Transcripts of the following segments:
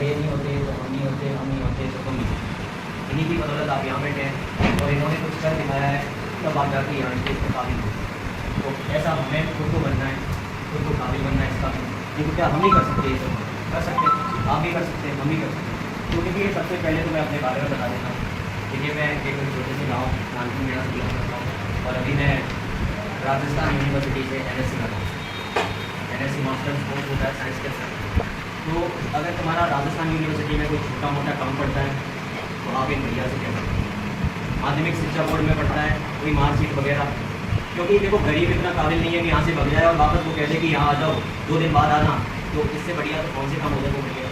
ये नहीं होते तो हम नहीं होते, हम नहीं होते तो तुम नहीं। इन्हीं की बदौलत आप यहाँ बैठे हैं और इन्होंने कुछ कर दिखाया है, तब आप जाके यहाँ स्टेज पर काबिल हो। तो ऐसा हमें खुद को बनना है, खुद को काबिल बनना है इसका। लेकिन क्या हम नहीं कर सकते? ये सब कर सकते हैं, आप भी कर सकते हैं, हम भी कर सकते हैं। तो देखिए सबसे पहले तो मैं अपने बारे में बता देता हूँ। देखिए मैं एक छोटे से गाँव नानपुर मेरा से बिलोंग करता हूँ और अभी मैं राजस्थान यूनिवर्सिटी से NSC कर रहा हूँ। NSC मास्टर्स कोर्स होता है साइंस के अंदर। तो अगर तुम्हारा राजस्थान यूनिवर्सिटी में कोई छोटा मोटा काम पड़ता है तो आप एक भैया से कह सकते हैं। माध्यमिक शिक्षा बोर्ड में पढ़ता है कोई मार्कशीट वगैरह, क्योंकि देखो गरीब इतना काबिल नहीं है कि यहाँ से भग जाए और वापस वो कह दे कि यहाँ आ जाओ 2 दिन बाद आना। तो इससे बढ़िया तो कौन से काम हो जाए वो बढ़िया।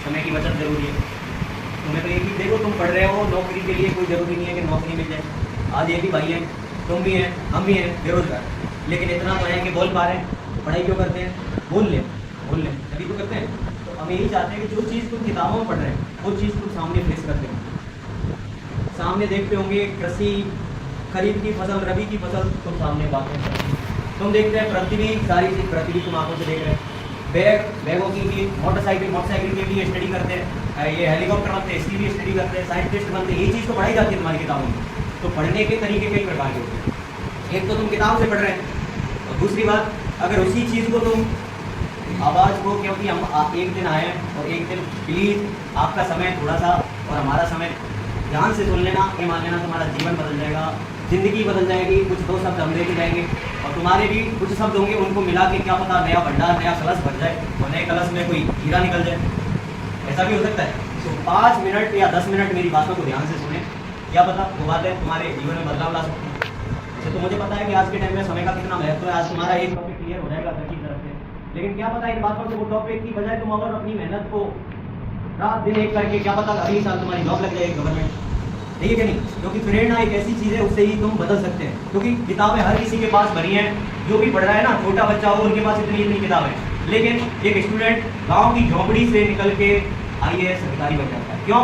समय की बचत जरूरी है। तुम्हें तो एक ही देखो, तुम पढ़ रहे हो नौकरी के लिए, कोई ज़रूरी नहीं है कि नौकरी मिल जाए। आज ये भी भाई हैं, तुम भी हैं, हम भी हैं बेरोजगार, लेकिन इतना तो है कि बोल पा रहे हैं। पढ़ाई क्यों करते हैं? बोल लें तभी तो करते हैं। तो हम यही चाहते हैं कि जो चीज़ तुम किताबों में पढ़ रहे हैं वो चीज़ तुम सामने फेस करते हो। सामने देखते होंगे कृषि, खरीफ की फसल, रबी की फसल तुम सामने बातें करते हो। तुम देखते हैं पृथ्वी, सारी चीज़ पृथ्वी तुम आंखों से देख रहे हैं। बैगों की भी, मोटरसाइकिल की भी स्टडी करते हैं, ये हेलीकॉप्टर बनते हैं इसकी भी स्टडी करते हैं, साइंटिस्ट बनते हैं। ये चीज़ तो पढ़ाई जाती है तुम्हारी किताबों में। तो पढ़ने के तरीके कई प्रकार के होते हैं। एक तो तुम किताब से पढ़ रहे हैं और दूसरी बात अगर उसी चीज़ को तुम आवाज़ को, क्योंकि हम एक दिन आए हैं और एक दिन प्लीज़ आपका समय थोड़ा सा और हमारा समय ध्यान से सुन लेना, ये मान लेना तुम्हारा जीवन बदल जाएगा, ज़िंदगी बदल जाएगी। कुछ 2 शब्द हम लेके जाएंगे और तुम्हारे भी कुछ शब्द होंगे, उनको मिला के क्या पता नया भंडार, नया कलश भर जाए और नए कलश में कोई हीरा निकल जाए। ऐसा भी हो सकता है। तो 5 मिनट या 10 मिनट मेरी बातों को ध्यान से सुने, क्या पता वो बातें तुम्हारे जीवन में बदलाव ला सकती हैं। वैसे तो मुझे पता है कि आज के टाइम में समय का कितना महत्व है। आज तुम्हारा एक टॉपिक क्लियर हो जाएगा सर की तरफ से, लेकिन क्या पता इन बातों से वो टॉपिक की बजाय तुम अगर अपनी मेहनत को रात दिन एक करके, क्या पता अगले साल तुम्हारी जॉब लग जाएगी गवर्नमेंट, ठीक है कि नहीं? क्योंकि प्रेरणा एक ऐसी चीज़ है, उससे ही तुम बदल सकते हैं। क्योंकि किताबें हर किसी के पास भरी हैं, जो भी पढ़ रहा है ना, छोटा बच्चा हो उनके पास इतनी किताबें हैं। लेकिन एक स्टूडेंट गांव की झोंपड़ी से निकल के IAS अधिकारी बन जाता है। क्यों?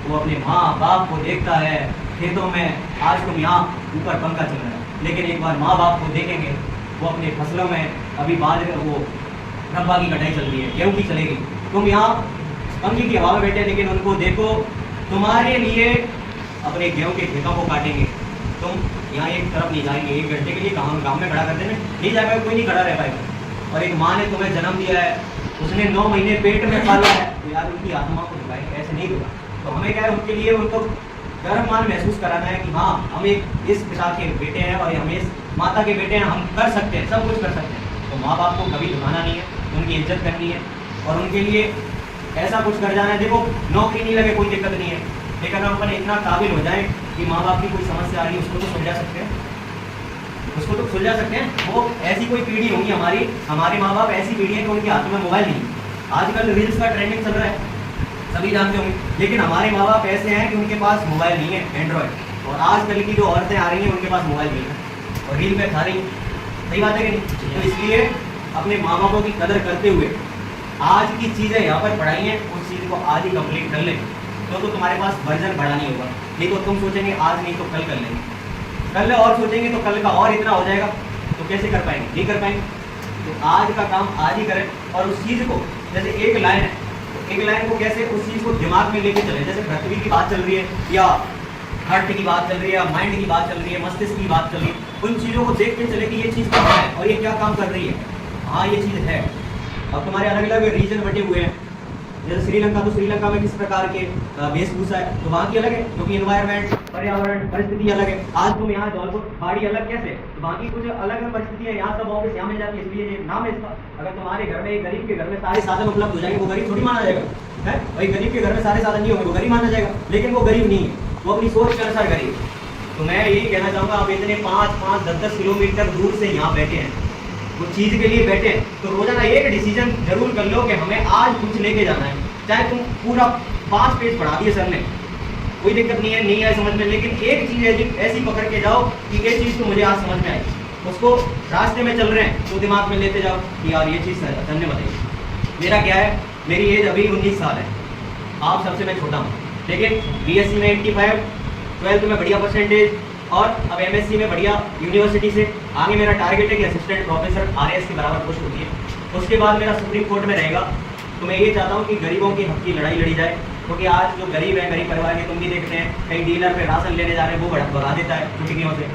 वो अपने माँ बाप को देखता है खेतों में, आज तुम यहाँ ऊपर पंखा चल रहा है, लेकिन एक बार माँ बाप को देखेंगे वो अपने फसलों में, अभी बाद वो रब्बा की कटाई चल रही है, गेहूँ की चलेगी, तुम यहाँ पंखी की हवा में बैठे, लेकिन उनको देखो तुम्हारे लिए अपने गेहूं के खेतों को काटेंगे। तुम यहाँ एक तरफ नहीं जाएंगे, 1 घंटे के लिए गाँव में खड़ा कर देना, नहीं जाएगा, कोई नहीं खड़ा रह पाएगा। और एक माँ ने तुम्हें जन्म दिया है, उसने 9 महीने पेट में पाला है, तो यार उनकी आत्मा को दुखाए, ऐसे नहीं होगा। तो हमें क्या है, उनके लिए उनको गर्व मान महसूस कराना है कि हाँ हम एक इस पिता के बेटे हैं और हम इस माता के बेटे हैं, हम कर सकते हैं, सब कुछ कर सकते हैं। तो माँ बाप को कभी दुखाना नहीं है, उनकी इज्जत करनी है और उनके लिए ऐसा कुछ कर जाना है। देखो नौकरी नहीं लगे कोई दिक्कत नहीं है, लेकिन हम अपन इतना काबिल हो जाए कि माँ बाप की कोई समस्या आ रही है उसको तो सुलझा सकते हैं, उसको तो सुलझा सकते हैं। वो ऐसी कोई पीढ़ी होगी हमारे माँ बाप ऐसी पीढ़ी है कि उनके हाथों में मोबाइल नहीं। आजकल रील्स का ट्रेंडिंग चल रहा है, सभी जानते होंगे, लेकिन हमारे माँ बाप ऐसे हैं कि उनके पास मोबाइल नहीं है, एंड्रॉयड। और आजकल की जो औरतें आ रही हैं उनके पास मोबाइल नहीं है और रील पे खा रही हैं। सही बात है कि नहीं? तो इसलिए अपने माँ बापों की कदर करते हुए आज की चीज़ें यहाँ पर पढ़ाई हैं, उस चीज़ को आज ही कंप्लीट कर लें तो तुम्हारे पास वर्जन बड़ा नहीं होगा। नहीं तो तुम सोचेंगे आज नहीं तो कल कर लेंगे, कल और सोचेंगे तो कल का और इतना हो जाएगा, तो कैसे कर पाएंगे? नहीं कर पाएंगे। तो आज का काम आज ही करें और उस चीज़ को, जैसे एक लाइन है तो एक लाइन को कैसे उस चीज़ को दिमाग में लेके चले। जैसे पृथ्वी की बात चल रही है या हार्ट की बात चल रही है या माइंड की बात चल रही है, मस्तिष्क की बात चल रही है, उन चीज़ों को देख के चले कि ये चीज़ क्या है और ये क्या काम कर रही है। हाँ ये चीज़ है। अब तुम्हारे अलग अलग रीजन बटे हुए हैं, जैसे श्रीलंका, तो श्रीलंका में किस प्रकार के वेशभूषा है, तो वहाँ की अलग है, क्योंकि इन्वायरमेंट, पर्यावरण, परिस्थिति अलग है। आज तुम यहाँ जौनपुर पहाड़ी अलग कैसे, तो वहाँ की कुछ अलग परिस्थिति है। यहाँ सब ऑफिस यहाँ मिल जाती है, इसलिए ये नाम है इसका। अगर तुम्हारे घर में एक गरीब के घर में सारे साधन उपलब्ध हो जाएंगे, वो गरीब थोड़ी माना जाएगा है। वही गरीब के घर में सारे साधन नहीं होंगे, वो गरीब माना जाएगा, लेकिन वो गरीब नहीं है, वो अपनी सोच के अनुसार गरीब। तो मैं यही कहना चाहूँगा, आप इतने 5-5, 10-10 किलोमीटर दूर से यहाँ बैठे हैं, वो चीज़ के लिए बैठे, तो रोजाना एक डिसीजन जरूर कर लो कि हमें आज कुछ लेके जाना है। चाहे तुम पूरा 5 पेज पढ़ा दिए सर ने, कोई दिक्कत नहीं है, नहीं आए समझ में, लेकिन एक चीज़ ऐसी पकड़ के जाओ कि ये चीज़ तो मुझे आज समझ में आई, उसको रास्ते में चल रहे हैं तो दिमाग में लेते जाओ कि यार ये चीज़ धन्य बताइए। मेरा क्या है, मेरी एज अभी 19 साल है, आप सबसे मैं छोटा हूँ, लेकिन BSc में 85, 12th में बढ़िया परसेंटेज और अब MSc में बढ़िया यूनिवर्सिटी से। आगे मेरा टारगेट है कि असिस्टेंट प्रोफेसर RAS के बराबर पोस्ट होती है। उसके बाद मेरा सुप्रीम कोर्ट में रहेगा तो मैं ये चाहता हूँ कि गरीबों की हक की लड़ाई लड़ी जाए, क्योंकि आज जो गरीब है, गरीब परिवार के, तुम भी देखते हैं कहीं डीलर पे राशन लेने जा रहे हैं, वो भगा देता है छुट्टियों से,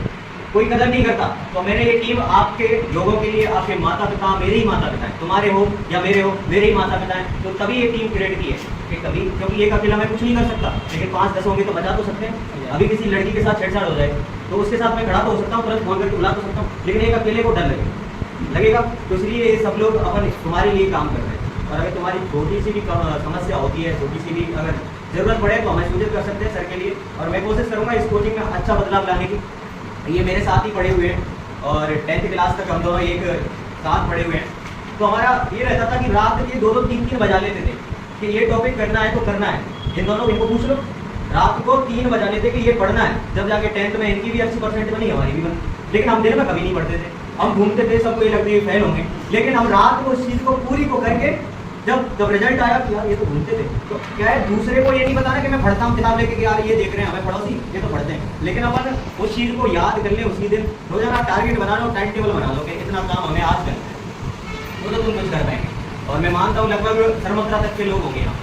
कोई कदर नहीं करता। तो मैंने ये टीम आपके लोगों के लिए, आपके माता पिता, मेरे ही माता पिता हैं, तुम्हारे हो या मेरे हो, मेरे ही माता पिता हैं, तो तभी ये टीम क्रिएट की है कि कभी, क्योंकि एक अकेला मैं कुछ नहीं कर सकता, लेकिन 5-10 होंगे तो बचा तो सकते हैं। अभी किसी लड़की के साथ छेड़छाड़ हो जाए तो उसके साथ मैं खड़ा तो हो सकता हूँ, तुरंत फोन करके बुला तो सकता हूँ, लेकिन एक अकेले को डर लगेगा। तो इसलिए ये सब लोग अपन तुम्हारे लिए काम कर रहे हैं। और अगर तुम्हारी छोटी सी भी समस्या होती है, छोटी सी भी अगर ज़रूरत पड़े तो हमें सूचित कर सकते हैं सर के लिए, और मैं कोशिश करूँगा इस कोचिंग में अच्छा बदलाव लाने की। ये मेरे साथ ही पढ़े हुए हैं और 10th क्लास तक हम दोनों एक साथ पढ़े हुए हैं। तो हमारा ये रहता था कि रात के 2-2, 3-3 बजा लेते थे कि ये टॉपिक करना है तो करना है। इन दोनों इनको पूछ लो, रात को 3 बजा लेते कि ये पढ़ना है। जब जाके 10th में इनकी भी अच्छी परसेंट बनी, हमारी भी बनी, लेकिन हम दिन में कभी नहीं पढ़ते थे। हम घूमते थे, सबको ये लगता है फेल होंगे, लेकिन हम रात को उस चीज़ को पूरी को करके जब रिजल्ट आया कि यार ये तो घूमते थे, तो क्या है, दूसरे को ये नहीं बताना कि मैं पढ़ता हूँ किताब लेके कि यार ये देख रहे हैं हमें पड़ोसी ये तो पढ़ते हैं, लेकिन अपन उस चीज़ को याद कर लें। उसी दिन रोजाना टारगेट बना लो, टाइम टेबल बना लो कि इतना काम हमें आज करना है, वो तो तुम कुछ कर पाएंगे। और मैं मानता हूँ लगभग सर्वोत्तरा तक के लोग होंगे यहाँ,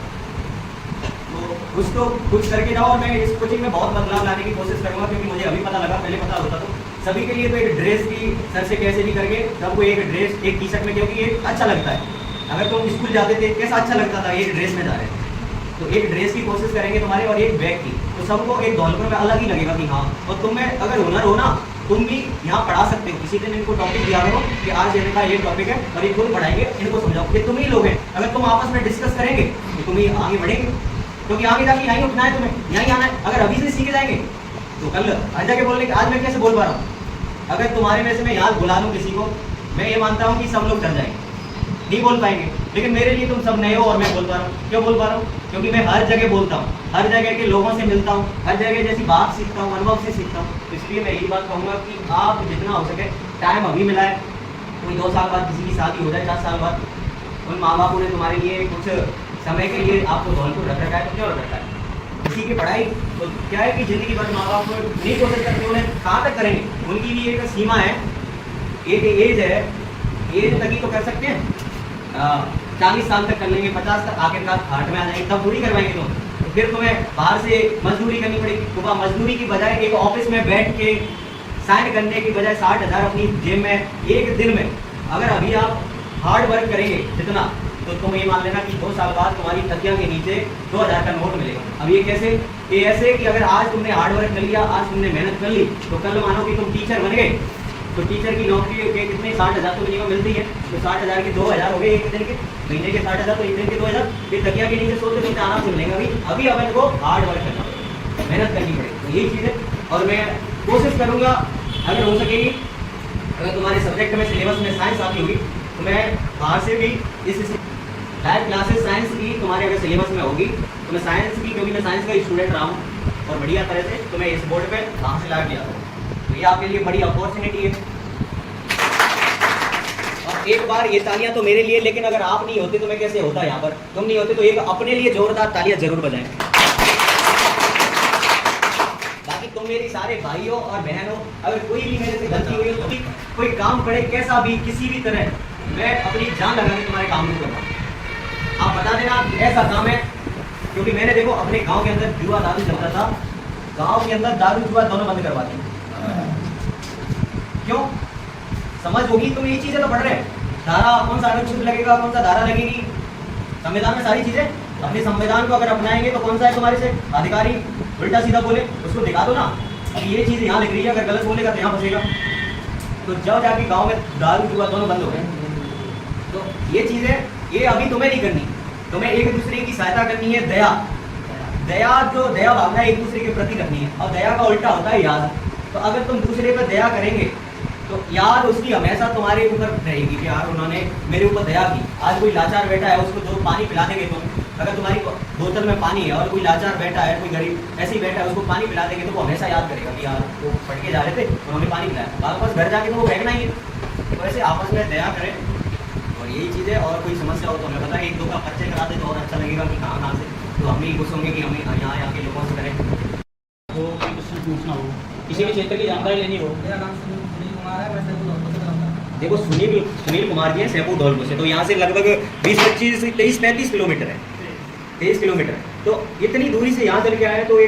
तो कुछ तो कुछ करके जाओ। और मैं इस कोचिंग में बहुत बदलाव लाने की कोशिश करूँगा, क्योंकि मुझे अभी पता लगा, पहले पता होता तो सभी के लिए तो एक ड्रेस की सर से कैसे भी करके सबको एक ड्रेस, एक टी शर्ट में, क्योंकि ये अच्छा लगता है। अगर तुम स्कूल जाते थे कैसा अच्छा लगता था, एक ड्रेस में जा रहे थे, तो एक ड्रेस की कोशिश करेंगे तुम्हारे, और एक बैग की, तो सबको एक दौलपुर में अलग ही लगेगा कि हाँ। और तुम्हें अगर हुनर हो ना, तुम भी यहाँ पढ़ा सकते हो। किसी दिन इनको टॉपिक दिया करो कि आज इनका ये टॉपिक है, और ये खुद पढ़ाएंगे, इनको समझाओ। ये तुम ही लोग हैं, अगर तुम आपस में डिस्कस करेंगे तो तुम ही आगे बढ़ेंगे, क्योंकि आगे जाके यहीं उठना है, तुम्हें यहीं आना है। अगर अभी से सीखे जाएंगे तो कल आज जाके बोलने कि आज मैं कैसे बोल पा रहा हूँ। अगर तुम्हारे में से मैं याद बुला लूँ किसी को, मैं ये मानता हूँ कि सब लोग डर जाएंगे, नहीं बोल पाएंगे। लेकिन मेरे लिए तुम सब नए हो और मैं बोल पा रहा हूँ। क्यों बोल पा रहा हूँ? क्योंकि मैं हर जगह बोलता हूँ, हर जगह के लोगों से मिलता हूँ, हर जगह जैसी बात सीखता हूँ, अनुभव से सीखता हूँ। तो इसलिए मैं यही बात कहूँगा कि आप जितना हो सके, टाइम अभी मिला है, कोई 2 साल बाद किसी की शादी हो जाए, 4 साल बाद, उन माँ बापों ने तुम्हारे लिए कुछ समय के लिए आपको धौलपुर रख रखा है, तो क्यों रख रखा है? किसी की पढ़ाई तो क्या है कि जिंदगी भर माँ बाप को नहीं कोशिश करते, उन्हें कहाँ तक करेंगे? उनकी भी एक सीमा है, एक एज है, एज तक ही तो कर सकते हैं। 40 साल तक कर लेंगे, 50 तक आखिरकार हार्ट में आ जाएंगे, तब पूरी करवाएंगे तुम। तो फिर तुम्हें बाहर से मजदूरी करनी पड़ेगी। सुबह मजदूरी की बजाय एक ऑफिस में बैठ के साइन करने की बजाय 60,000 अपनी जेब में एक दिन में, अगर अभी आप हार्ड वर्क करेंगे जितना, तो तुम ये मान लेना कि 2 साल बाद तुम्हारी तकिया के नीचे 2000 का नोट मिलेगा। अब ये कैसे? ये ऐसे कि अगर आज तुमने हार्ड वर्क कर लिया, आज तुमने मेहनत कर ली, तो कल मानो कि तुम टीचर बन गए, तो टीचर की नौकरी के कितने 60,000 तो मिनिमम मिलती है, तो 60,000 के 2,000 हो गए एक दिन के, महीने के 60,000, तो एक दिन के 2,000, फिर तकिया के नीचे सोचते तुमसे आराम से मिलेगा। अभी अपन को हार्ड वर्क करना पड़ेगा, मेहनत करनी पड़ेगी। तो यही चीज़ है, और मैं कोशिश करूँगा अगर हो सकेगी, अगर तुम्हारे सब्जेक्ट में सिलेबस में साइंस आती होगी, तो मैं बाहर से भी इस लाइव क्लासेस साइंस की तुम्हारे अगर सिलेबस में होगी, तो मैं साइंस की, क्योंकि मैं साइंस का स्टूडेंट रहा हूँ और बढ़िया तरह से, तो मैं इस बोर्ड पे वहाँ से ला दिया हूँ। तो ये आपके लिए बड़ी अपॉर्चुनिटी है। और एक बार ये तालियां तो मेरे लिए, लेकिन अगर आप नहीं होते तो मैं कैसे होता यहाँ पर? तुम नहीं होते तो एक अपने लिए जोरदार तालियां जरूर बजाएं। बाकी तुम मेरी सारे भाइयों और बहनों, अगर कोई भी मेरे से गलती हुई हो, तो कोई काम पड़े कैसा भी, किसी भी तरह, मैं अपनी जान लगा के तुम्हारे काम को करूँगा। आप बता देना ऐसा काम है, क्योंकि मैंने देखो अपने गांव के अंदर जुआ दारू चलता था, गांव के अंदर दारू जुआ दोनों बंद करवा दिए। क्यों? समझ होगी, तुम ये चीजें तो पढ़ रहे हैं, धारा कौन सा अनुच्छेद लगेगा, कौन सा धारा लगेगी, संविधान में सारी चीजें। अपने संविधान को अगर अपनाएंगे तो कौन सा है तुम्हारे से अधिकारी उल्टा सीधा बोले, उसको दिखा दो ना कि ये चीज यहाँ लिख रही है, अगर गलत बोलेगा तो यहाँ फंसेगा। तो जब जाके गाँव में दारू जुआ दोनों बंद हो गए। तो ये चीजें, ये अभी तुम्हें नहीं करनी, तुम्हें एक दूसरे की सहायता करनी है। दया, दया जो दया भावना एक दूसरे के प्रति रखनी है, और दया का उल्टा होता है याद। तो अगर तुम दूसरे पर दया करेंगे तो याद उसकी हमेशा तुम्हारे ऊपर रहेगी कि यार उन्होंने मेरे ऊपर दया की। आज कोई लाचार बैठा है, उसको जो पानी पिला देंगे तुम, अगर तुम्हारी बोतल में पानी है और कोई लाचार बैठा है, कोई गरीब ऐसे ही बैठा है, उसको पानी पिला देंगे तो वो हमेशा याद करेगा कि यार वो पढ़ के जा रहे थे, उन्होंने पानी पिलाया। वापस घर जाके तो वो फेंकना ही है। तो ऐसे आपस में दया करें, और यही चीज़ है। और कोई समस्या हो तो हमें पता है, 1-2 का परिचय करा दे तो और अच्छा लगेगा कि कहाँ से, तो हम ही खुश होंगे कि हमें यहाँ आके लोगों से करें। तो क्वेश्चन पूछना हो, किसी भी क्षेत्र की जानकारी लेनी हो। मेरा नाम सुनील कुमार है, मैं देखो सुनील कुमार जी हैं सैफू धौलपुर से, तो यहाँ से लगभग 20-25 23-35 किलोमीटर है, 23 किलोमीटर है। तो इतनी दूरी से यहाँ चल के आए, तो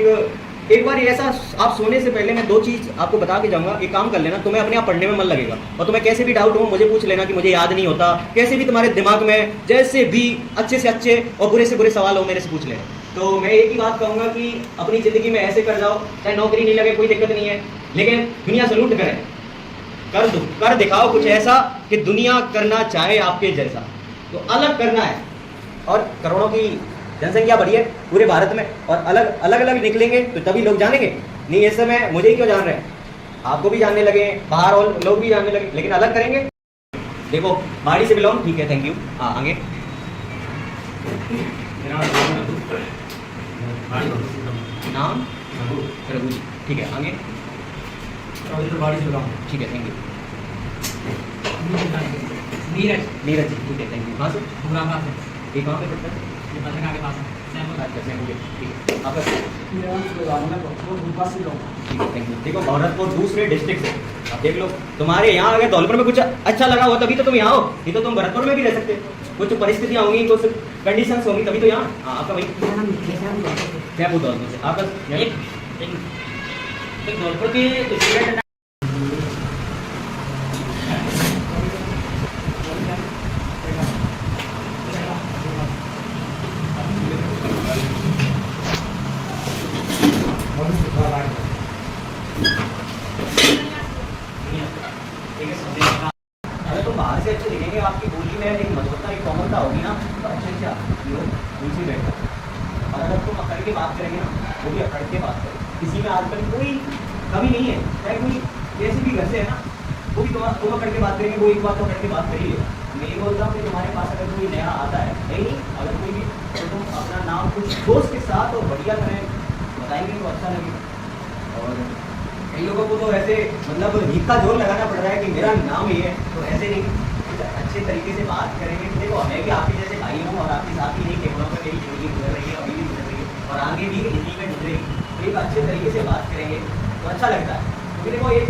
एक बार ऐसा आप सोने से पहले मैं 2 चीज़ आपको बता के जाऊँगा। एक काम कर लेना, तुम्हें अपने आप पढ़ने में मन लगेगा, और तुम्हें कैसे भी डाउट हो मुझे पूछ लेना कि मुझे याद नहीं होता, कैसे भी तुम्हारे दिमाग में जैसे भी अच्छे से अच्छे और बुरे से बुरे सवाल हो मेरे से पूछ लेना। तो मैं एक ही बात कहूँगा कि अपनी ज़िंदगी में ऐसे कर जाओ, चाहे नौकरी नहीं लगे कोई दिक्कत नहीं है, लेकिन दुनिया सलूट करें, कर दिखाओ कुछ ऐसा कि दुनिया करना चाहे आपके जैसा, तो अलग करना है। और करोड़ों की जनसंख्या बढ़ी है पूरे भारत में, और अलग निकलेंगे तो तभी लोग जानेंगे। नहीं इस समय मुझे ही क्यों जान रहे हैं, आपको भी जानने लगे, बाहर और लोग भी जानने लगे, लेकिन अलग करेंगे। देखो बाड़ी से बिलोंग, ठीक है, थैंक यू। हाँ आगे। नाम रघु जी, ठीक है, आगे। बाड़ी से बिलोंग, ठीक है, थैंक यू। नीरज जी, ठीक है, थैंक यू। कहाँ से? ये कहाँ पे पड़ता है? अच्छा सैफू के, ठीक है। आपका? ठीक है, थैंक यू। देखो भरतपुर दूसरे डिस्ट्रिक्ट से, अब देख लो तुम्हारे यहाँ अगर धौलपुर में कुछ अच्छा लगा हो तभी तो तुम यहाँ हो, नहीं तो तुम भरतपुर में भी रह सकते। कुछ परिस्थितियाँ होंगी, कुछ कंडीशंस होंगी, तभी तो यहाँ। हाँ आपका भाई? सैफू धौलपुर से। आपका? धौलपुर के स्टूडेंट अगर तुम बाहर से अच्छे दिखेंगे, आपकी बोली में एक मधुरता, एक कोमलता होगी ना, तो अच्छे लोग उनसे बैठा। और अगर तुम अकड़ के बात करेंगे ना, वो भी अकड़ के बात करें। किसी में आजकल कोई कमी नहीं है, चाहे कोई कैसे भी घर से है ना, वो भी तुम अकड़ के बात करेंगे, वो एक बार तो अकड़ के बात कर ही लेगा। मैं ये बोलता हूँ कि तुम्हारे पास अगर कोई नया आता है, नहीं अगर कोई भी, तो तुम अपना नाम कुछ दोस्त के साथ और बढ़िया करें बताएंगे तो अच्छा लगेगा। और कई लोगों को तो ऐसे मतलब नींद का जोर लगाना पड़ रहा है कि मेरा नाम ये है, तो ऐसे नहीं, कुछ अच्छे तरीके से बात करेंगे। तो देखो मैं भी आपके जैसे भाई हूँ, और आपके साथ ही नहीं कैमरों पर मेरी जिंदगी गुजर रही है, अभी भी गुजर रही है, और आगे भी जिंदगी में गुजरेगी। तो एक अच्छे तरीके से बात करेंगे तो अच्छा लगता है, क्योंकि देखो एक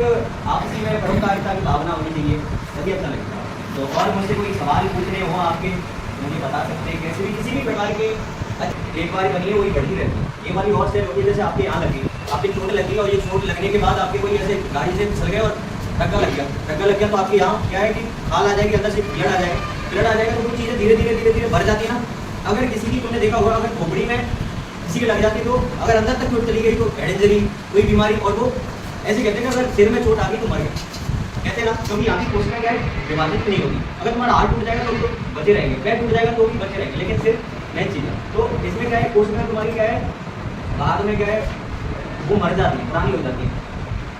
आपसी में परोपकारिता की भावना होनी चाहिए, तभी अच्छा लगता है। तो और मुझसे कोई सवाल पूछने हो आपके, मुझे बता सकते हैं, कैसे भी किसी भी प्रकार के। एक बार बनी है वही बढ़ती रहती है, ये वाली और से होती है, जैसे आपके यहाँ लगी, आपकी चोट लगी, और ये चोट लगने के बाद आपके कोई ऐसे गाड़ी से फिसल गए और धक्का लग गया, तो आपके यहाँ क्या है कि खाल आ जाएगी, अंदर से ब्लड आ जाएगा, तो वो चीज़ें धीरे धीरे भर जाती है ना। अगर किसी की तुमने देखा होगा, अगर खोपड़ी में किसी की लग जाती, तो अगर अंदर तक चोट चली गई तो हेड इंजरी, कोई बीमारी, और वो ऐसे कहते हैं कि अगर सिर में चोट आ गई तो मर गया, कहते हैं ना, क्योंकि यहाँ की कोशिका क्या है, विभाजित नहीं होगी। अगर तुम्हारा हाथ टूट जाएगा तो बचे रहेंगे, पैर टूट जाएगा तो भी बचे रहेंगे, लेकिन सिर्फ नहीं चीज़ है। तो इसमें क्या है, कोशिका तुम्हारी क्या है, बाद में क्या है, वो मर जाती है, पुरानी हो जाती है।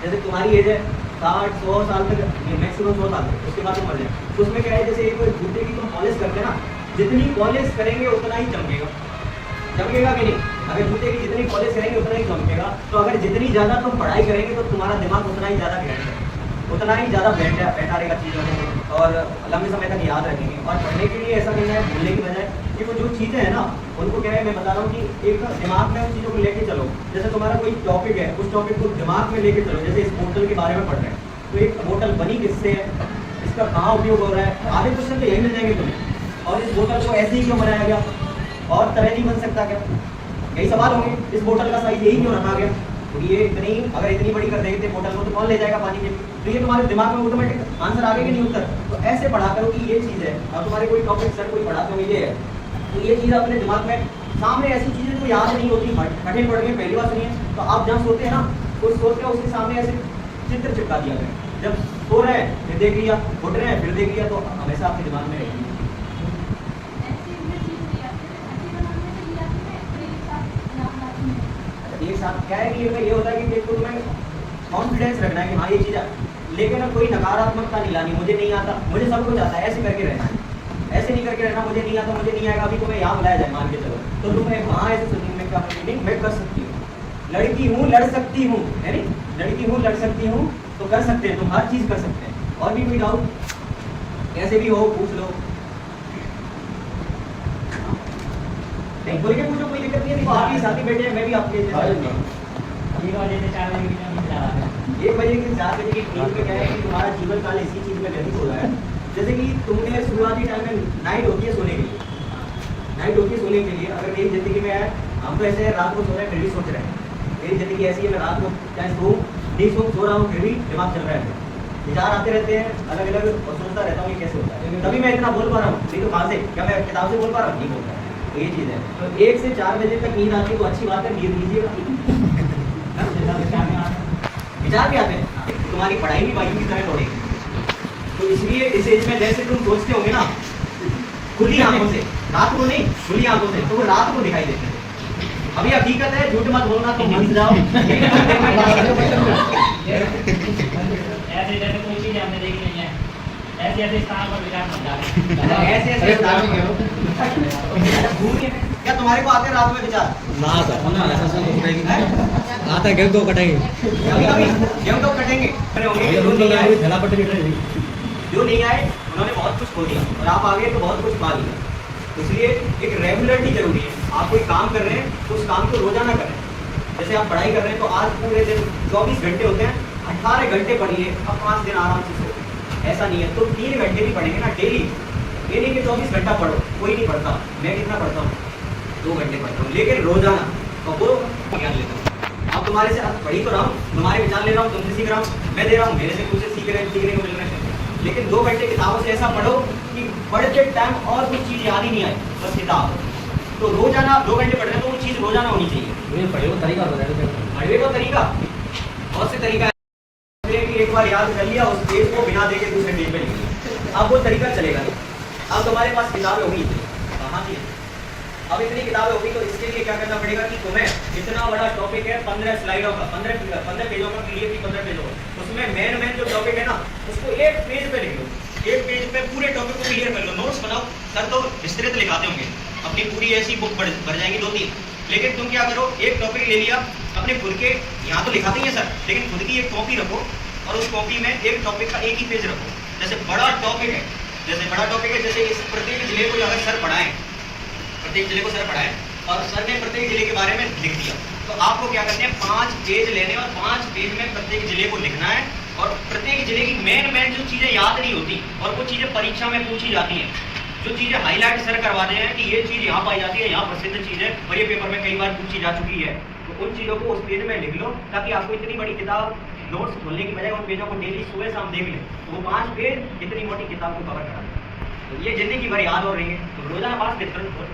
जैसे तुम्हारी एज है 60-100 साल तक, मैक्सिमम 100 साल तक, उसके बाद तुम मर जाए। तो उसमें क्या है, जैसे एक जूते की तुम पॉलिश करते हैं ना, जितनी पॉलिश करेंगे उतना ही चमकेगा कि नहीं? अगर जूते की जितनी पॉलिश करेंगे उतना ही चमकेगा। तो अगर जितनी ज़्यादा तुम पढ़ाई करेंगे तो तुम्हारा दिमाग उतना ही ज़्यादा ग्रहण है, उतना ही ज़्यादा बैठा रहेगा चीज़ों में, और लंबे समय तक याद रखेंगे। और पढ़ने के लिए ऐसा करना है, भूलने की बजाय कि वो जो चीज़ें हैं ना, उनको क्या है, मैं बता रहा हूँ कि एक दिमाग में उन चीज़ों को लेके चलो। जैसे तुम्हारा कोई टॉपिक है, उस टॉपिक को दिमाग में लेके चलो। जैसे इस बोतल के बारे में पढ़ रहे हैं, तो एक बोतल बनी किससे है, इसका कहाँ उपयोग हो रहा है, आधे क्वेश्चन तो यही मिल जाएंगे तुम्हें। और इस बोतल को ऐसे ही क्यों बनाया गया, और तरह नहीं बन सकता क्या, यही सवाल होंगे। इस बोतल का साइज यही क्यों रखा गया, तो ये अगर इतनी बड़ी कर देते बोतल को तो कौन ले जाएगा पानी के लिए। तो ये तुम्हारे दिमाग में ऑटोमेटिक आंसर आ गया कि नहीं उत्तर। तो ऐसे पढ़ा करो कि ये चीज़ है, और तुम्हारे कोई टॉपिक सर कोई पढ़ाते हो ये है, तो ये चीज़ अपने दिमाग में सामने, ऐसी चीज़ें जो याद नहीं होती, कठिन पढ़ गई, पहली बार सुनिए, तो आप जहाँ सोते हैं ना, कुछ सोच के उसके सामने ऐसे चित्र चिपका दिया गया। जब सो रहे हैं फिर देख लिया, उठ रहे हैं फिर देख लिया, तो हमेशा आपके दिमाग में रहेगी। एक साथ क्या है कि ये होता है कि एक तो तुम्हें कॉन्फिडेंस रखना है कि हाँ ये चीज़ है, लेकिन कोई नकारात्मकता नहीं लानी, मुझे नहीं आता, मुझे सब कुछ आता है, ऐसे करके रहना है। ऐसे नहीं करके रहना, मुझे नहीं आता, मुझे नहीं आएगा। अभी तुम्हें यहाँ बुलाया जाए, मान के चलो, तो तुम्हें वहाँ ऐसे सोचेंगे मैं क्या नहीं, मैं कर सकती हूँ, लड़की हूँ, लड़ सकती हूँ, है नहीं, लड़की हूँ, लड़ सकती हूँ, तो कर सकते हैं, तुम हर चीज़ कर सकते हैं। और भी कोई डाउट कैसे भी हो पूछ लो, नहीं बोल के पूछो, कोई दिक्कत नहीं है। देखो आप ही साथी बैठे हैं, मैं भी आपके 1 बजे की 4 बजे की नींद में क्या है कि तुम्हारा जीवन काल इसी चीज में व्यतीत हो रहा है। जैसे कि तुमने शुरुआती टाइम में नाइट होती है सोने के लिए, नाइट होती है सोने के लिए। अगर मेरी जिंदगी में है, हम तो ऐसे रात को सो रहे हैं फिर भी सोच रहे हैं, मेरी जिंदगी ऐसी है, मैं रात को चाहे सो रहा हूँ फिर भी दिमाग चल रहा है, विचार आते रहते हैं अलग अलग और सोचता रहता हूँ ये कैसे होता है। तभी मैं इतना बोल पा रहा हूँ, नहीं तो कहाँ से, क्या मैं किताब से बोल पा रहा हूँ? नहीं बोल रहा है। तो ये चीज़ है। तो 1 से 4 बजे तक नींद आती है तो अच्छी बात है, नींद लीजिएगा। विचार भी आते हैं, तुम्हारी पढ़ाई भी बाइक की तरह दौड़ेगी। तो इसलिए इस एज में जैसे तुम सोचते होंगे ना खुली आंखों से, रात को नहीं खुली आंखों से, तो वो रात को दिखाई देते हैं। अभी हकीकत है, झूठ मत बोलना, तुम हंस जाओ। ऐसे जैसे कोई चीज हमने देखी नहीं है, ऐसे ऐसे स्थान पर विचार मत डालें। ऐसे क्या तुम्हारे को आते हैं रात में विचार? ना सर, ना ऐसा सब तो कटेंगे, आता है गेहूं तो कटेंगे, कभी कभी गेहूं तो कटेंगे। थैला पट्टी जो नहीं आए उन्होंने बहुत कुछ खो दिया और आप आगे तो बहुत कुछ पा लिया। इसलिए एक रेगुलरिटी जरूरी है। आप कोई काम कर रहे हैं तो उस काम को रोजाना करें। जैसे आप पढ़ाई कर रहे हैं तो आज पूरे दिन 24 घंटे होते हैं, 18 घंटे पढ़िए, अब 5 दिन आराम से सो। ऐसा नहीं है तो 3 घंटे भी पढ़ेंगे ना डेली। ये नहीं कि 24 घंटा पढ़ो, कोई नहीं पढ़ता। मैं कितना पढ़ता हूँ? 2 घंटे पढ़ता हूँ, लेकिन रोजाना। तो वो ज्ञान लेता हूँ। अब तुम्हारे से पढ़ी तो रहा हूँ, तुम्हारे विचार ले रहा हूँ, तुमसे सीख रहा हूँ, मैं दे रहा हूँ, मेरे से कुछ सीखने को मिल रहा है। लेकिन 2 घंटे किताबों से ऐसा पढ़ो कि पढ़ते टाइम और कुछ चीज़ याद ही नहीं आई, बस किताब। तो रोजाना 2 घंटे पढ़ रहे हैं तो वो चीज़ रोजाना होनी चाहिए। पढ़े वो तरीका बताया, पढ़ने का तरीका बहुत से तरीका है कि एक बार याद कर लिया उस पेज को बिना देखे दूसरे पेज पे लिख लिया, अब वो तरीका चलेगा नहीं। अब तुम्हारे पास किताबें होगी कहाँ थी? अब इतनी किताबें होगी तो इसके लिए क्या करना पड़ेगा कि तुम्हें इतना बड़ा टॉपिक है 15 स्लाइडों का, 15 पेजों का, पीडीएफ की 15 पेजों का, उसमें मेन जो टॉपिक है ना उसको 1 पेज पे लिख लो। 1 पेज पे पूरे टॉपिक को क्लियर कर लो, नोट्स बनाओ। सर तो विस्तृत लिखाते होंगे, अपनी पूरी ऐसी बुक भर जाएंगी 2-3, लेकिन तुम क्या करो, एक टॉपिक ले लिया अपने खुद के, यहाँ तो लिखाते ही है सर, लेकिन खुद की एक कॉपी रखो और उस कॉपी में एक टॉपिक का एक ही पेज रखो। जैसे बड़ा टॉपिक है, जैसे इस प्रत्येक जिले को अगर सर पढ़ाएं, प्रत्येक जिले को सर पढ़ाएं और सर ने प्रत्येक जिले के बारे में लिख दिया, तो आपको क्या करना है, 5 पेज लेने और 5 पेज में प्रत्येक जिले को लिखना है। और प्रत्येक जिले की मेन जो चीज़ें याद नहीं होती और वो चीज़ें परीक्षा में पूछी जाती हैं, जो चीज़ें हाईलाइट सर करवाते हैं कि ये चीज़ यहाँ पाई जाती है, यहाँ प्रसिद्ध चीज़ है और ये पेपर में कई बार पूछी जा चुकी है, तो उन चीज़ों को उस पेज में लिख लो ताकि आपको इतनी बड़ी किताब नोट्स खोलने की बजाय उन पेजों को डेली सुबह शाम देख लें, तो वो 5 पेज इतनी मोटी किताब को कवर करा दें। तो ये जिंदगी भर याद हो रही है, तो रोजाना 5 पेज तुरंत खोल।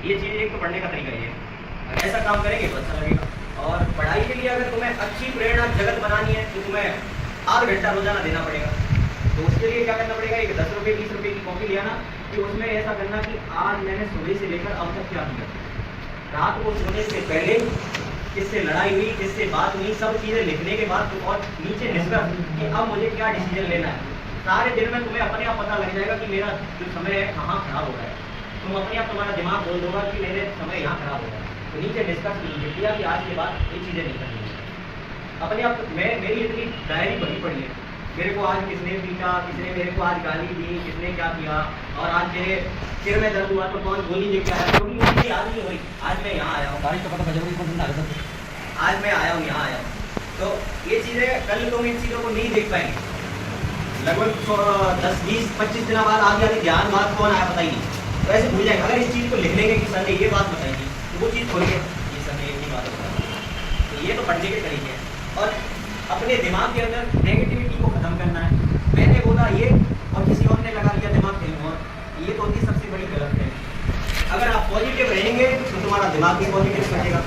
ये चीज़ एक तो पढ़ने का तरीका ये है। ऐसा काम करेंगे तो अच्छा लगेगा। और पढ़ाई के लिए अगर तुम्हें अच्छी प्रेरणा जगत बनानी है तो तुम्हें आध घंटा रोजाना देना पड़ेगा। तो उसके लिए क्या करना पड़ेगा, एक 10 रुपये 20 रुपये की कॉपी लिया ना, कि उसमें ऐसा करना कि आज मैंने सुबह से लेकर अब तक क्या किया, रात को सोने से पहले किससे लड़ाई हुई, किससे बात हुई, सब चीज़ें लिखने के बाद तो और नीचे निष्कर्ष कि अब मुझे क्या डिसीजन लेना है। सारे दिन में तुम्हें अपने आप पता लग जाएगा कि मेरा जो समय है कहाँ खराब हो रहा है। तुम अपने आप, तुम्हारा दिमाग बोल दोगा कि मेरे समय यहाँ खराब हो रहा है, तो नीचे डिस्कस लिख दिया कि आज के बाद ये चीज़ें नहीं करनी है। अपने आप मेरी इतनी डायरी भरी पड़ी है, मेरे को आज किसने पीटा, किसने मेरे को आज गाली दी, किसने क्या किया, और आज मेरे सिर में दर्द हुआ तो कौन गोली लेके आया, क्योंकि मुझे याद नहीं हो रही। आज मैं यहाँ आया हूँ, तारीख का पता आज मैं आया हूँ, यहाँ आया हूँ, तो ये चीज़ें कल तुम इन चीज़ों को नहीं देख पाएंगे। लगभग 10, 20, 25 दिन बाद आगे ध्यान बात कौन आया पता ही नहीं, तो ऐसे भूल जाएंगे। अगर इस चीज़ को लिख लेंगे कि सर ने ये बात बताई थी, तो वो चीज़ खोल के ये सर ने ये बात बताई, तो ये तो पढ़ने के तरीके हैं। और अपने दिमाग के अंदर नेगेटिविटी को ख़त्म करना है। मैंने बोला ये और किसी और ने लगा लिया दिमाग कहीं और, ये तो होती सबसे बड़ी गलत है। अगर आप पॉजिटिव रहेंगे तो तुम्हारा दिमाग भी पॉजिटिव करेगा,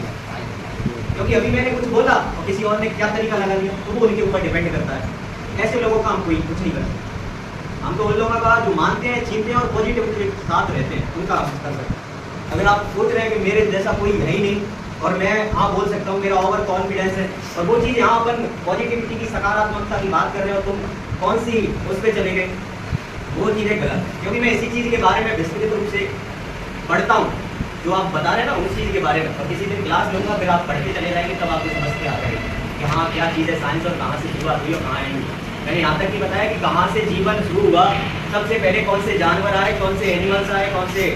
क्योंकि अभी मैंने कुछ बोला और किसी और ने क्या तरीका लगा लिया, तो वो उनके ऊपर डिपेंड करता है। ऐसे लोगों का हम कोई कुछ नहीं कर सकते। हम तो उन लोगों का जो मानते हैं, जीते हैं और पॉजिटिव के साथ रहते हैं, उनका हम कर सकते हैं। अगर आप सोच रहे हैं कि मेरे जैसा कोई है ही नहीं और मैं हाँ बोल सकता हूँ, मेरा ओवर कॉन्फिडेंस है, और वो चीज़ यहाँ अपन पॉजिटिविटी की, सकारात्मकता की बात कर रहे हो, तुम कौन सी उस पर चले गए, वो चीज़ें गलत है। क्योंकि मैं इसी चीज़ के बारे में विस्तृत रूप से पढ़ता हूँ, जो आप बता रहे हैं ना उस चीज़ के बारे में, और किसी दिन क्लास लूँगा, फिर आप पढ़ के चले जाएंगे, तब आपको समझ के आ जाएगी कि हाँ क्या चीज़ है साइंस और कहाँ से शुरुआत हुई और कहाँ नहीं। मैंने यहाँ तक ही बताया कि कहाँ से जीवन शुरू हुआ, सबसे पहले कौन से जानवर आए, कौन से एनिमल्स आए, कौन से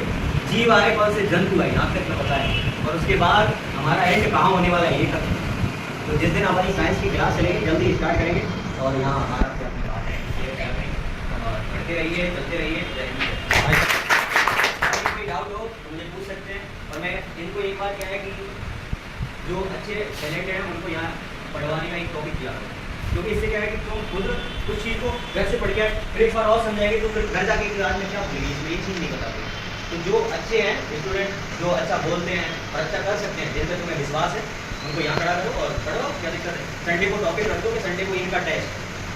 जीव आए, कौन से जंतु आए, यहाँ तक मैं बताया, और उसके बाद हमारा एंड कहाँ होने वाला है ये तक। तो जिस दिन हमारी साइंस की क्लास चलेगी जल्दी स्टार्ट करेंगे और यहाँ आराम से अपनी बात है और पढ़ते रहिए चलते रहिए। जय हिंद। कोई डाउट हो तो मुझे पूछ सकते हैं। और मैं इनको एक बार क्या है कि जो अच्छे टैलेंटेड हैं उनको यहाँ पढ़वाने का एक टॉपिक दिया है, क्योंकि इससे क्या है कि तुम खुद कुछ चीज़ को घर से पढ़ के फिर एक बार और समझाएंगे तो फिर घर जाके क्लास में क्या भूलेंगे, ये चीज़ नहीं बताते। तो जो अच्छे हैं स्टूडेंट, जो अच्छा बोलते हैं और अच्छा कर सकते हैं, जिन पर तुम्हें विश्वास है, उनको यहाँ खड़ा करो और पढ़ो। क्या दिक्कत है? संडे को टॉपिक रख दो कि संडे को इनका टेस्ट,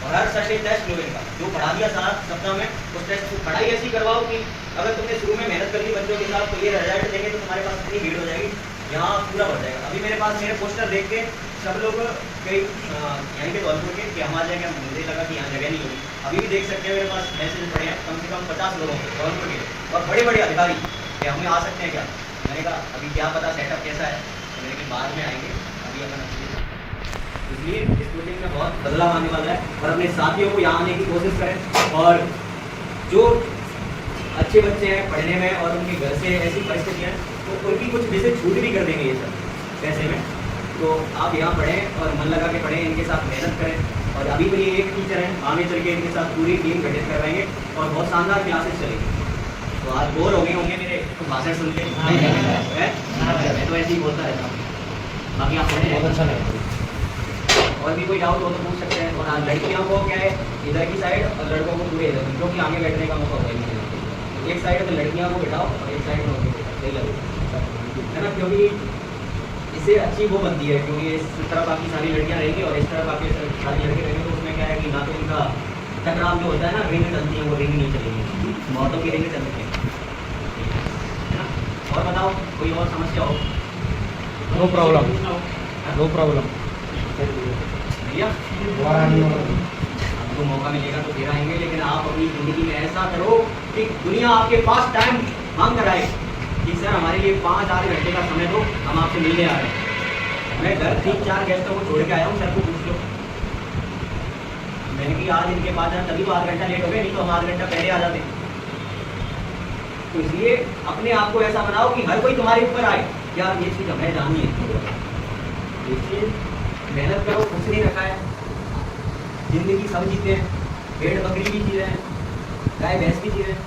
और हर संडे टेस्ट लो इनका। जो पढ़ा दिया सारा सप्ताह में उस टेस्ट को पढ़ाई ऐसी करवाओ कि अगर तुमने शुरू में मेहनत कर ली बच्चों के साथ तो ये रिजल्ट देंगे तो तुम्हारे पास इतनी भीड़ हो जाएगी, यहाँ पूरा बढ़ जाएगा। अभी मेरे पास मेरे पोस्टर देख के सब लोग कई यहाँ के धौलपुर के कि हम आ जाएंगे, मुझे लगा कि यहाँ जगह नहीं होगी। अभी भी देख सकते हैं मेरे पास मैसेज पड़े हैं कम से कम 50 लोगों के धौलपुर के, और बड़े बड़े अधिकारी कि हमें आ सकते हैं क्या। मैंने कहा अभी क्या पता सेटअप कैसा है, तो मैंने कहा बाद में आएंगे, अभी अपन इसलिए स्कूलिंग में बहुत बदलाव आने वाला है। और अपने साथियों को यहाँ आने की कोशिश करें, और जो अच्छे बच्चे हैं पढ़ने में और उनके घर से ऐसी परिस्थितियाँ हैं तो उनकी कुछ विषय छूट भी कर देंगे ये सब पैसे में। तो आप यहाँ पढ़ें और मन लगा के पढ़ें, इनके साथ मेहनत करें। और अभी तो ये एक टीचर हैं, आगे चल के इनके साथ पूरी टीम गठित करवाएंगे और बहुत शानदार क्लासेस चलेंगी। तो आज बोर हो गए होंगे मेरे तो भाषण सुन के, मैं तो ऐसे ही बोलता रहता हूँ। बाकी आप पढ़ें, बहुत अच्छा लगता। और भी कोई डाउट हो तो पूछ सकते हैं। और आज लड़कियों को क्या है इधर की साइड और लड़कों को पूरे इधर, क्योंकि आगे बैठने का मौका होगा नहीं। एक साइड में लड़कियों को बिठाओ और एक साइड में सही लगेगा, है ना? क्योंकि इससे अच्छी वो बनती है, क्योंकि इस तरफ बाकी सारी लड़कियां रहेंगी और इस तरफ बाकी सारी लड़के रहेंगे, तो उसमें क्या है कि ना तो इनका टकराव जो होता है ना, रिंग चलती है, वो रिंग नहीं चलेगी, मौतों की रिंग चलती है ना? और बताओ कोई और समस्या हो? नो प्रॉब्लम, नो प्रॉब्लम भैया आपको मौका मिलेगा तो फिर आएंगे, लेकिन आप अपनी ज़िंदगी में ऐसा करो कि दुनिया आपके पास टाइम मांग कर आए कि सर हमारे लिए 5-8 घंटे का समय दो, हम आपसे मिलने आ रहे हैं। मैं घर 3-4 गेस्टों को छोड़ के आया हूँ, सर को पूछ लो। मैंने कि आज इनके पास जाए तभी तो आधा घंटा लेट हो गए, नहीं तो हम आधा घंटा पहले आ जाते। तो इसलिए अपने आप को ऐसा बनाओ कि हर कोई तुम्हारे ऊपर आए, यार ये चीज़ हमें जाननी है। इसलिए मेहनत करो, कुछ नहीं रखा है, जिंदगी सब जीते हैं, भेड़ बकरी भी जी रहे हैं, गाय भैंस भी जी रहे हैं,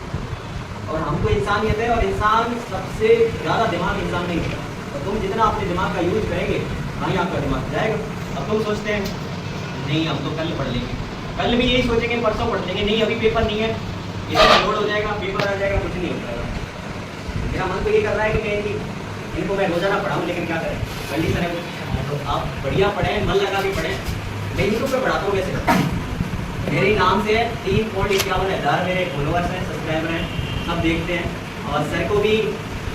और हमको इंसानियत है। और इंसान सबसे ज़्यादा दिमाग इंसान नहीं होता, और तुम जितना अपने दिमाग का यूज करेंगे वहीं आपका दिमाग जाएगा। अब तुम सोचते हैं नहीं हम तो कल पढ़ लेंगे, कल भी यही सोचेंगे परसों पढ़ लेंगे, नहीं अभी पेपर नहीं है, इतना लोड हो जाएगा, पेपर आ जाएगा, कुछ नहीं हो पाएगा। मेरा मन तो ये कर रहा है कि मैं इनको मैं रोजाना पढ़ाऊँ, लेकिन क्या करें, कंडीशन है। तो आप बढ़िया पढ़ें, मन लगा के पढ़ें। मैं यूट्यूब पर पढ़ाता हूँ वैसे, मेरे नाम से 3.51 मेरे फॉलोअर्स हैं, सब्सक्राइबर हैं, सब देखते हैं। और सर को भी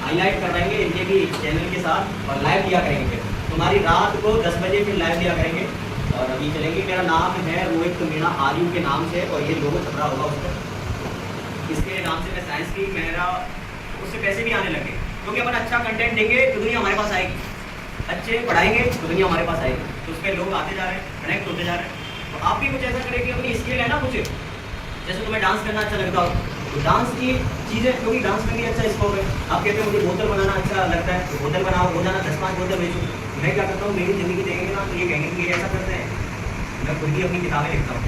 हाईलाइट करवाएंगे इनके भी चैनल के साथ, और लाइव दिया करेंगे। फिर तुम्हारी रात को 10 बजे फिर लाइव दिया करेंगे। और अभी चलेंगे, मेरा नाम है रोहित मीणा आर्यू के नाम से, और ये लोगो छपरा होगा उस पर, इसके नाम से मैं साइंस की, मेरा उससे पैसे भी आने लगे, क्योंकि अपन अच्छा कंटेंट देंगे तो दुनिया हमारे पास आएगी, अच्छे पढ़ाएंगे तो दुनिया हमारे पास आएगी, तो उस पर लोग आते जा रहे हैं, कनेक्ट होते जा रहे हैं। तो आप भी कुछ ऐसा करें कि अपनी स्किल है ना कुछ, जैसे तुम्हें डांस करना अच्छा लगता हो तो डांस की चीज़ें, क्योंकि डांस में भी अच्छा स्कोप है। आप कहते हो मुझे बोतल बनाना अच्छा लगता है, तो बोतल बनाओ, रोजाना 10-5 बोतल बेचो। मैं क्या करता हूँ, मेरी ज़िंदगी देखेंगे ना तो ये कहेंगे कि ये ऐसा करते हैं। मैं खुद ही अपनी किताबें लिखता हूँ,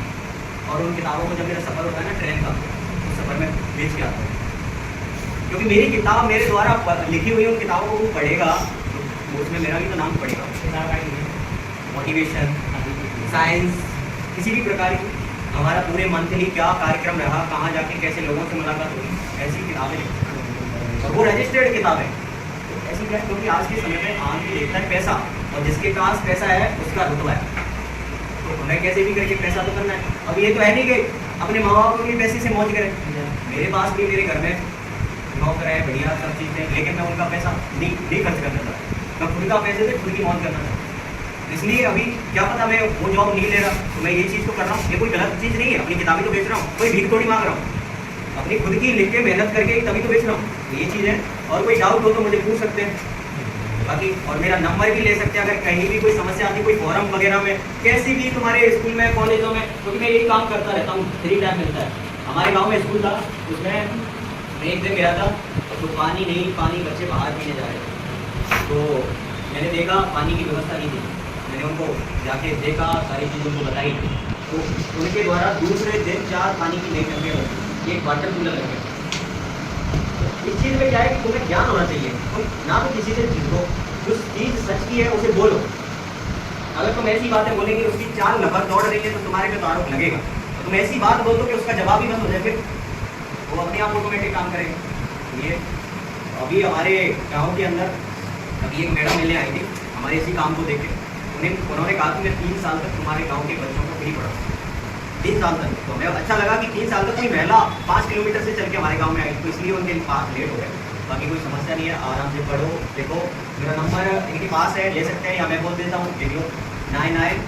और उन किताबों को जब मेरा सफ़र होता है ना ट्रेन का, उस सफ़र में बेच के आता हूँ, क्योंकि मेरी किताब मेरे द्वारा लिखी हुई उन किताबों को वो पढ़ेगा तो उसमें मेरा भी तो नाम पड़ेगा। मोटिवेशन, साइंस, किसी भी प्रकार की, हमारा पूरे मंथली क्या कार्यक्रम रहा, कहाँ जाके कैसे लोगों से मुलाकात हुई, ऐसी किताबें लिखी, और वो रजिस्टर्ड किताबें। ऐसी क्या है, क्योंकि आज के समय में आदमी देखता है पैसा, और जिसके पास पैसा है उसका रुतबा है, तो हमें कैसे भी करके पैसा तो करना है। अब ये तो है नहीं कि अपने माँ बाप को भी पैसे से मौज करें, मेरे पास भी मेरे घर में नौकर है, बढ़िया सब चीज़ें, लेकिन मैं उनका पैसा नहीं खर्च करना चाहता, मैं खुद का पैसे से खुद की मौज करना चाहता हूँ। इसलिए अभी क्या पता मैं वो जॉब नहीं ले रहा, तो मैं ये चीज़ तो कर रहा हूँ, ये कोई गलत चीज़ नहीं है, अपनी किताबें तो बेच रहा हूँ, कोई भीख थोड़ी मांग रहा हूँ, अपनी खुद की लिख के मेहनत करके तभी तो बेच रहा हूँ। तो ये चीज़ है, और कोई डाउट हो तो मुझे पूछ सकते हैं बाकी, और मेरा नंबर भी ले सकते हैं अगर कहीं भी कोई समस्या आती, कोई फॉरम वगैरह में, कैसी भी तुम्हारे स्कूल में, कॉलेजों में, क्योंकि मैं यही काम करता रहता हूँ, फ्री टाइम मिलता है। हमारे गाँव में स्कूल था, उसमें मैं एक दिन गया था, तो पानी नहीं, पानी बच्चे बाहर पीने जा रहे थे, तो मैंने देखा पानी की व्यवस्था नहीं थी, मैंने उनको जाके देखा, सारी चीज़ों को बताई, तो उनके द्वारा दूसरे दिन 4 पानी की नई टंकियाँ लगी, एक वाटर कूलर लग गया। इस चीज़ में क्या है कि तुम्हें ज्ञान होना चाहिए, तुम ना तो किसी से जीतो, जो चीज़ सच की है उसे बोलो। अगर तुम ऐसी बातें बोलेंगे उसकी 4 नफर दौड़ रही है तो तुम्हारे पे तो आरोप लगेगा। तो तुम ऐसी बात बोल दो कि उसका जवाब ही बंद हो जाए, फिर वो अपने आप ऑटोमेटिक काम करेगा। ये अभी हमारे गांव के अंदर अभी एक मैडम मिलने आई थी, हमारे इसी काम को देख के उन्होंने कहा कि मैं 3 साल तक तुम्हारे गांव के बच्चों को फ्री पढ़ा, 3 साल तक। तो हमें अच्छा लगा कि 3 साल तक कोई महिला 5 किलोमीटर से चल के हमारे गाँव में आई, तो इसलिए उनके पास लेट हो गए। बाकी कोई समस्या नहीं है, आराम से पढ़ो। देखो मेरा नंबर इनके पास है, ले सकते हैं, या मैं बोल देता हूँ वीडियो 99।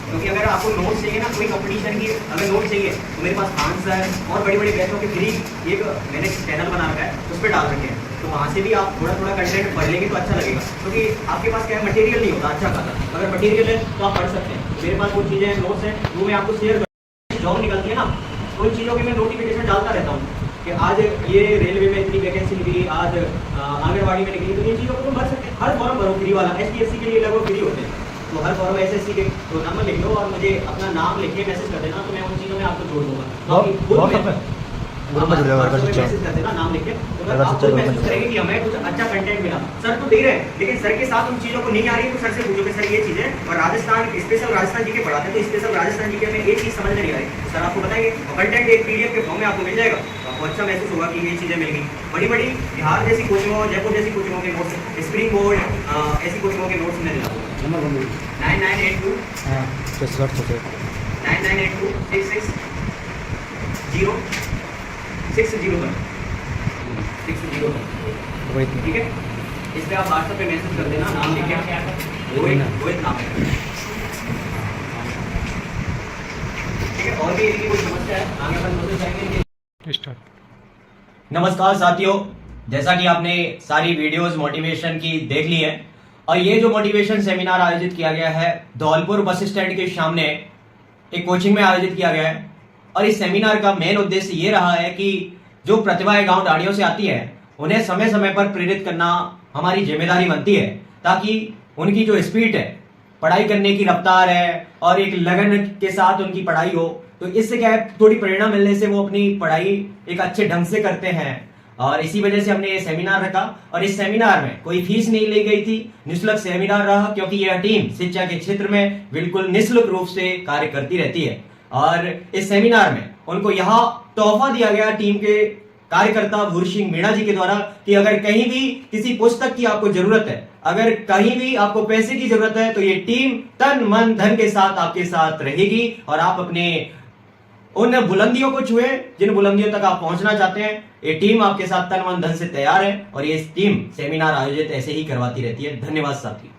क्योंकि अगर आपको नोट चाहिए ना, कोई कंपटीशन की अगर नोट चाहिए तो मेरे पास खान सर और बड़ी बड़ी बैचों के फ्री एक मैंने चैनल बना रखा है, उस पर डाल रखे हैं, तो वहाँ से भी आप थोड़ा थोड़ा कंटेंट पढ़ लेंगे तो अच्छा लगेगा। क्योंकि आपके पास क्या है, मटेरियल नहीं होता अच्छा खासा, अगर मटेरियल है तो आप पढ़ सकते हैं। मेरे पास वो चीज़ें हैं, नोट्स हैं, वो मैं आपको शेयर कर। जॉब निकलती है ना, तो उन चीज़ों की मैं नोटिफिकेशन डालता रहता हूँ कि आज ये रेलवे में इतनी वैकेंसी निकली, आज आंगनबाड़ी में निकली, तो ये चीज़ों को तुम भर सकते हैं। हर फॉर्म भरो फ्री वाला, SPSC के लिए लगभग फ्री होते हैं, तो हर फॉर्म SSC के तो नंबर लिख लो और मुझे अपना नाम लिख के मैसेज कर देना, तो मैं उन चीज़ों में आपको जोड़ दूंगा। ग्रुप में जुड़ जाओ, मैसेज कर देना नाम लिख के, तो आपको मैसेज करेंगे कि हमें कुछ अच्छा कंटेंट मिला। सर तो दे रहे हैं, लेकिन सर के साथ उन चीज़ों को नहीं आ रही, तो सर से पूछो कि सर ये चीज़ें, और राजस्थान स्पेशल राजस्थान जी के पढ़ाते हैं, तो स्पेशल राजस्थान जी के में एक चीज़ समझ नहीं आ रही, तो सर आपको बताएंगे, और कंटेंट एक PDF के फॉर्म में आपको मिल जाएगा, तो आपको अच्छा महसूस होगा कि ये चीज़ें मिल गई। बड़ी बड़ी बिहार जैसी कोचिंगों, जयपुर जैसी कोचिंगों के नोट्स, स्प्रिंग बोर्ड ऐसी कोचिंगों के नोट्स मैं दिलाऊंगा। 9982 9982 660 पर, ठीक है। इस पे आप व्हाट्सएप पे मैसेज कर देना, नाम लिख के, रोहित नाम है, ठीक है। और भी इनकी कोई समस्या है आगे अपन बोलते जाएंगे। नमस्कार साथियों, जैसा कि आपने सारी वीडियोस मोटिवेशन की देख ली है, और ये जो मोटिवेशन सेमिनार आयोजित किया गया है धौलपुर बस स्टैंड के सामने एक कोचिंग में आयोजित किया गया है, और इस सेमिनार का मेन उद्देश्य ये रहा है कि जो प्रतिभाएं गांव डाड़ियों से आती है उन्हें समय समय पर प्रेरित करना हमारी जिम्मेदारी बनती है, ताकि उनकी जो स्पीड है, पढ़ाई करने की रफ्तार है, और एक लगन के साथ उनकी पढ़ाई हो, तो इससे क्या है, थोड़ी प्रेरणा मिलने से वो अपनी पढ़ाई एक अच्छे ढंग से करते हैं। और इसी वजह से हमने ये सेमिनार रखा, और इस सेमिनार में कोई फीस नहीं ली गई थी, निःशुल्क सेमिनार रहा, क्योंकि यह टीम शिक्षा के क्षेत्र में बिल्कुल निःशुल्क रूप से कार्य करती रहती है। और इस सेमिनार में उनको यह तोहफा दिया गया टीम के कार्यकर्ता भूर सिंह मीणा जी के द्वारा कि अगर कहीं भी किसी पुस्तक की आपको जरूरत है, अगर कहीं भी आपको पैसे की जरूरत है, तो ये टीम तन मन धन के साथ आपके साथ रहेगी, और आप अपने उन बुलंदियों को छुए जिन बुलंदियों तक आप पहुंचना चाहते हैं। ये टीम आपके साथ तन मन धन से तैयार है, और ये टीम सेमिनार आयोजित ऐसे ही करवाती रहती है। धन्यवाद साथी।